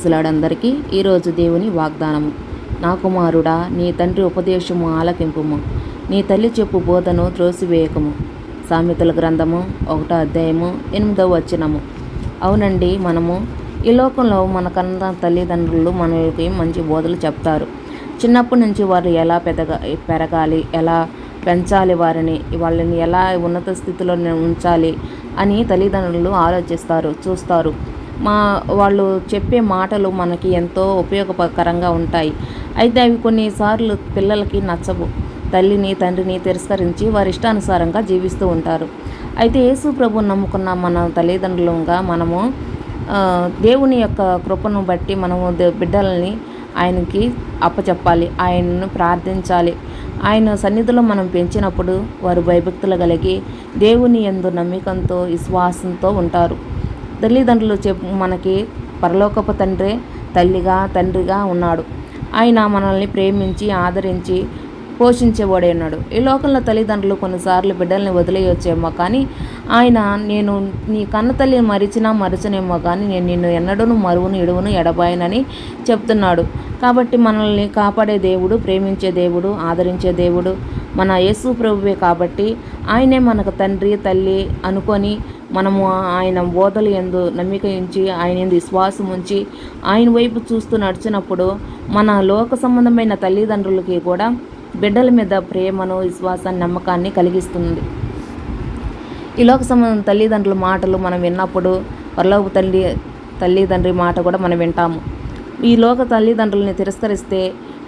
అందరికీ ఈరోజు దేవుని వాగ్దానము. నా కుమారుడా, నీ తండ్రి ఉపదేశము ఆలకింపుము, నీ తల్లి చెప్పు బోధను త్రోసివేయకము. సామెతల గ్రంథము 1వ అధ్యాయము 8వ వచనము. అవునండి, మనము ఈ లోకంలో మన కన్న తల్లిదండ్రులు మనకి మంచి బోధలు చెప్తారు. చిన్నప్పటి నుంచి వారు ఎలా పెరగాలి, ఎలా పెంచాలి, వాళ్ళని ఎలా ఉన్నత స్థితిలో ఉంచాలి అని తల్లిదండ్రులు ఆలోచిస్తారు, చూస్తారు. వాళ్ళు చెప్పే మాటలు మనకి ఎంతో ఉపయోగకరంగా ఉంటాయి. అయితే అవి కొన్నిసార్లు పిల్లలకి నచ్చవు. తల్లిని తండ్రిని తిరస్కరించి వారి ఇష్టానుసారంగా జీవిస్తూ ఉంటారు. అయితే యేసు ప్రభువుని నమ్ముకున్న మన తల్లిదండ్రులుగా మనము దేవుని యొక్క కృపను బట్టి మనము బిడ్డలని ఆయనకి అప్పచెప్పాలి, ఆయనను ప్రార్థించాలి. ఆయన సన్నిధిలో మనం పెంచినప్పుడు వారు భయభక్తులు కలిగి దేవుని యందు నమ్మకంతో విశ్వాసంతో ఉంటారు. తల్లిదండ్రులు మనకి పరలోకపు తండ్రిగా ఉన్నాడు. ఆయన మనల్ని ప్రేమించి ఆదరించి పోషించేవాడే ఉన్నాడు. ఈ లోకంలో తల్లిదండ్రులు కొన్నిసార్లు బిడ్డల్ని వదిలేయొచ్చేమో, కానీ ఆయన నేను నీ కన్న తల్లిని మరచనేమో, కానీ నేను నిన్ను ఎన్నడూను మరువును ఇడువను ఎడబాయనని చెప్తున్నాడు. కాబట్టి మనల్ని కాపాడే దేవుడు, ప్రేమించే దేవుడు, ఆదరించే దేవుడు మన యేసు ప్రభువే. కాబట్టి ఆయనే మనకు తండ్రి తల్లి అనుకొని మనము ఆయన బోధలు యందు నమ్మిక ఉంచి, ఆయన యందు విశ్వాసం ఉంచి, ఆయన వైపు చూస్తూ నడిచినప్పుడు మన లోక సంబంధమైన తల్లిదండ్రులకి కూడా బిడ్డల మీద ప్రేమను, విశ్వాసాన్ని, నమ్మకాన్ని కలిగిస్తుంది. ఈ లోక సంబంధం తల్లిదండ్రుల మాటలు మనం విన్నప్పుడు పరలోక తల్లిదండ్రి మాట కూడా మనం వింటాము. ఈ లోక తల్లిదండ్రులని తిరస్కరిస్తే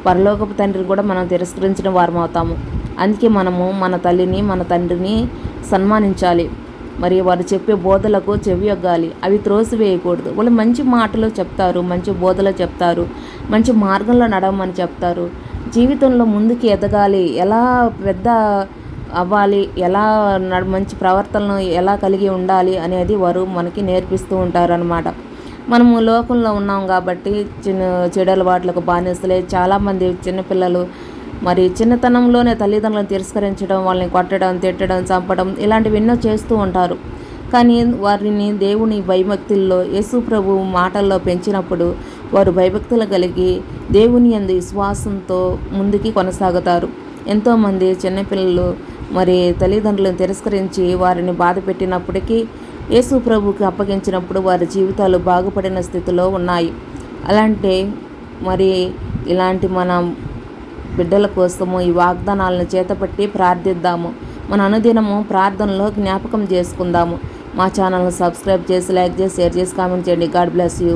పరలోకపు తండ్రిని కూడా మనం తిరస్కరించిన వారం అవుతాము. అందుకే మనము మన తల్లిని మన తండ్రిని సన్మానించాలి. మరి వారు చెప్పే బోధలకు చెవియొగ్గాలి, అవి త్రోసివేయకూడదు. వాళ్ళు మంచి మాటలు చెప్తారు, మంచి బోధలు చెప్తారు, మంచి మార్గంలో నడవమని చెప్తారు. జీవితంలో ముందుకు ఎదగాలి, ఎలా పెద్ద అవ్వాలి, ఎలా మంచి ప్రవర్తనను ఎలా కలిగి ఉండాలి అనేది వారు మనకి నేర్పిస్తూ ఉంటారు అన్నమాట. మనము లోకంలో ఉన్నాం కాబట్టి చెడు అలవాట్లకు బానిసలే చాలామంది చిన్నపిల్లలు మరి చిన్నతనంలోనే తల్లిదండ్రులను తిరస్కరించడం, వాళ్ళని కొట్టడం, తిట్టడం, చంపడం ఇలాంటివి ఎన్నో చేస్తూ ఉంటారు. కానీ వారిని దేవుని భయభక్తుల్లో యేసు ప్రభు మాటల్లో పెంచినప్పుడు వారు భయభక్తులు కలిగి దేవుని యందు విశ్వాసంతో ముందుకి కొనసాగుతారు. ఎంతోమంది చిన్నపిల్లలు మరి తల్లిదండ్రులను తిరస్కరించి వారిని బాధ పెట్టినప్పటికీ యేసు ప్రభుకి అప్పగించినప్పుడు వారి జీవితాలు బాగుపడిన స్థితిలో ఉన్నాయి. ఇలాంటి మన బిడ్డల కోసము ఈ వాగ్దానాలను చేతపట్టి ప్రార్థిద్దాము. మన అనుదినము ప్రార్థనలో జ్ఞాపకం చేసుకుందాము. మా ఛానల్ను సబ్స్క్రైబ్ చేసి, లైక్ చేసి, షేర్ చేసి, కామెంట్ చేయండి. God bless you.